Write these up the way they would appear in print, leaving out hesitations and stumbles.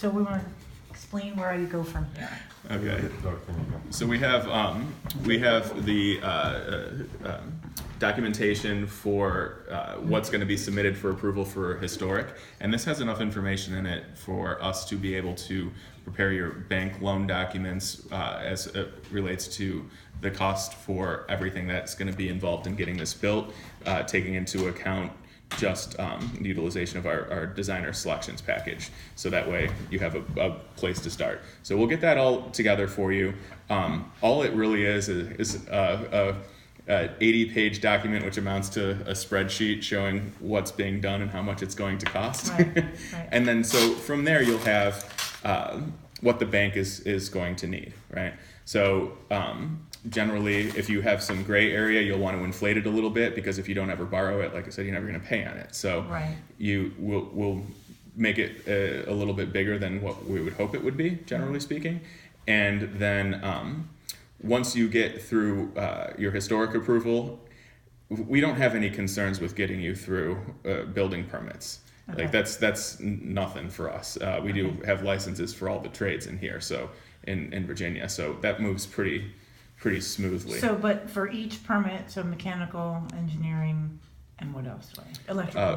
So we want to explain where you go from here. Okay. So we have the documentation for what's going to be submitted for approval for historic, and this has enough information in it for us to be able to prepare your bank loan documents as it relates to the cost for everything that's going to be involved in getting this built, taking into account just utilization of our designer selections package. So that way you have a place to start. So we'll get that all together for you. All it really is a 80-page document, which amounts to a spreadsheet showing what's being done and how much it's going to cost. Right. And then so from there you'll have what the bank is going to need, right? So generally, if you have some gray area, you'll want to inflate it a little bit, because if you don't ever borrow it, like I said, you're never going to pay on it. So you will make it a little bit bigger than what we would hope it would be, generally speaking. And then once you get through your historic approval, we don't have any concerns with getting you through building permits. Okay. Like that's nothing for us. We do have licenses for all the trades in here, so in Virginia, so that moves pretty smoothly. So, but for each permit, so mechanical, engineering, and what else? Right?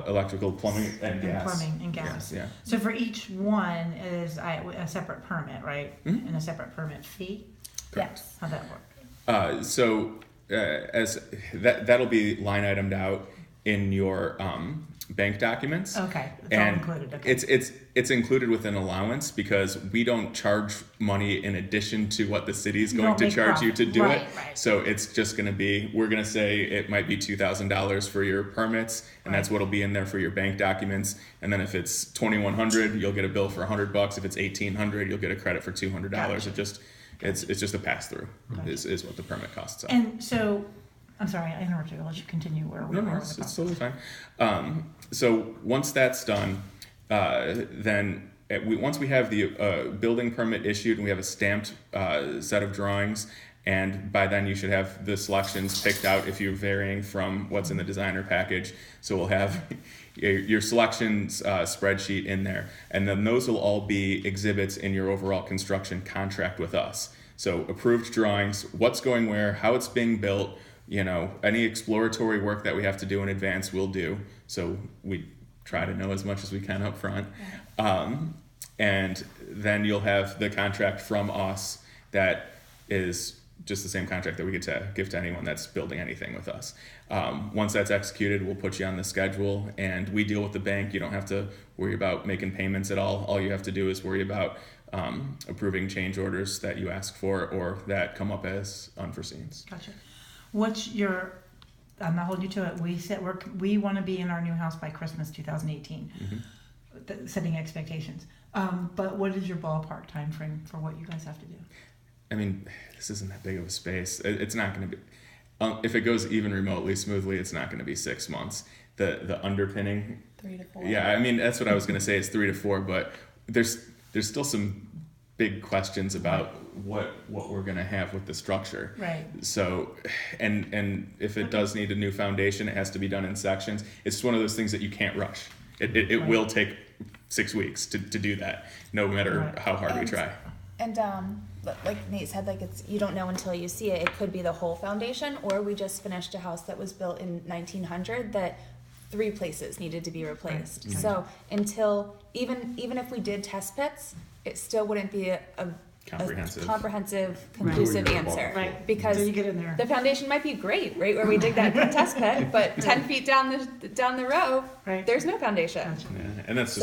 Electrical, plumbing, and gas. Plumbing and gas. Yeah. So for each one is a separate permit, right? Mm-hmm. And a separate permit fee? Correct. Yes. How'd that work? So as that'll be line itemed out in your bank documents. Okay. It's and all included. Okay. it's included with an allowance, because we don't charge money in addition to what the city is going to charge you to do it. Right. So it's just going to be, we're going to say it might be $2,000 for your permits, and that's what'll be in there for your bank documents. And then if it's $2,100, you'll get a bill for $100. If it's $1,800, you'll get a credit for $200. Gotcha. It's just a pass through. Is what the permit costs are. And so, I'm sorry, I interrupted you. I'll let you continue where we are. No, it's totally fine. So once that's done, then once we have the building permit issued and we have a stamped set of drawings, and by then you should have the selections picked out if you're varying from what's in the designer package. So we'll have your selections spreadsheet in there, and then those will all be exhibits in your overall construction contract with us. So approved drawings, what's going where, how it's being built, any exploratory work that we have to do in advance, we'll do. So we try to know as much as we can up front. And then you'll have the contract from us that is just the same contract that we get to give to anyone that's building anything with us. Once that's executed, we'll put you on the schedule, and we deal with the bank. You don't have to worry about making payments at all. All you have to do is worry about approving change orders that you ask for or that come up as unforeseens. Gotcha. What's your, I'm not holding you to it, we want to be in our new house by Christmas 2018, setting expectations. But what is your ballpark time frame for what you guys have to do? I mean, this isn't that big of a space. It's not going to be, if it goes even remotely smoothly, it's not going to be 6 months. The underpinning, 3 to 4. Yeah, I mean, that's what I was going to say, is 3 to 4, but there's still some big questions about what we're going to have with the structure. Right. So, and if it does need a new foundation, it has to be done in sections. It's just one of those things that you can't rush. It will take 6 weeks to do that, no matter how hard we try. And like Nate said, you don't know until you see it. It could be the whole foundation, or we just finished a house that was built in 1900 that 3 places needed to be replaced. Right. So until even if we did test pits, it still wouldn't be a comprehensive, conclusive answer. Right. Because So you get in there. the foundation might be great, right, where we dig that test pit, but 10 feet down the row, there's no foundation. Gotcha. Yeah, and that's just